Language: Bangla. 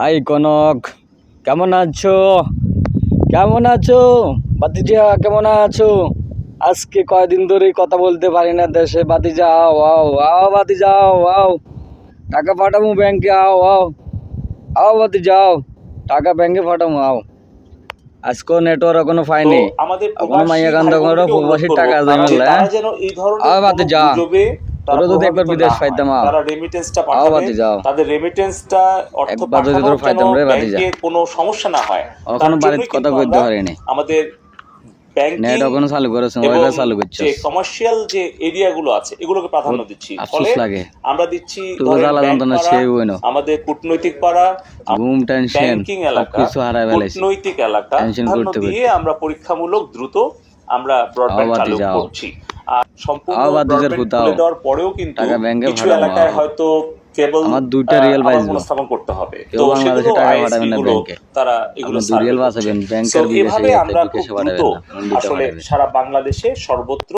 হাই কনক, কেমন আছো? কেমন আছো বাতিজা? কেমন আছো? আজকে কয়দিন ধরেই কথা বলতে পারি না দেশে। বাতিজা আও আও আও, বাতিজা আও আও, টাকা পাঠাবো ব্যাংকে, আও আও আও বাতিজা আও, টাকা ব্যাংকে পাঠাবো আও। আজকেও নেটওয়ার্ক এখনো তো পাইনি, আমাদের এখনো প্রবাসী মাইয়া কান্দা ভাই করে বোনদেরকে অনুরোধ প্রবাসীর করবো টাকা যে জমেলে। তারা যেন এই ধরনের আও কোনো বাতিজা, গুজবে তারা তোরা যদি একবার প্রভাবিত বিদেশ না হয়। পাইতাম আও, তারা রেমিটেন্সটা আও পাঠাবে, বাতিজা আও, তাদের রেমিটেন্সটা অর্থ একবার যদি তোর পাঠানোর যেন পাইতাম রে বাতিজা। ব্যাংকে কোনো সমস্যা না হয়, তার এখনো বাড়িতে জন্যই কথা কিন্তু কইতে আমরা পারিনি, আমাদের নেট ব্যাংকিং এখনো চালু করেছে, এবং ওয়াইফাই চালু যে করছস। কমার্শিয়াল যে এরিয়াগুলো আছে এগুলোকে প্রাধান্য বহুত দিচ্ছি। আফসোস ফলে লাগে, আমরা দিচ্ছি তোকে ধরেন জ্বালা ব্যাংক যন্ত্রণা পাড়া, সেই হইনো, আমাদের কূটনৈতিক পাড়া, ঘুম টেনশন ব্যাংকিং এলাকা, সবকিছু হারাই ফেলাইছি, কূটনৈতিক এলাকা টেনশন প্রাধান্য করতে দিয়ে করতে। আমরা পরীক্ষামূলক দ্রুত আমরা ব্রডব্যান্ড আওয়াতি চালু যাও, করছি। আর সম্পূর্ণ আওয়াতিদের ব্রডব্যান্ড ফুটাও, খুলে দেওয়ার পরেও কিন্তু টাকা ব্যাংকে কিছু ফাটাবো। এলাকায় হয়তো কেবল আমার 2টা রিয়েল আবার বাঁচবো, পুনঃস্থাপন করতে হবে, কেউ তো বাংলাদেশে সেগুলো টাকা আইএসপি পাঠাবেন না গুলো ব্যাংকে, তারা এগুলো আপনি 2 সার্ভে রিয়েল করছে। বাঁচাবেন তো ব্যাংকের বিদেশে এভাবে গিয়ে, আমরা খুব বিকাশে দ্রুত পাঠাবেন না, মন্দিতে আসলে পাঠাবেন। সারা বাংলাদেশে সর্বত্র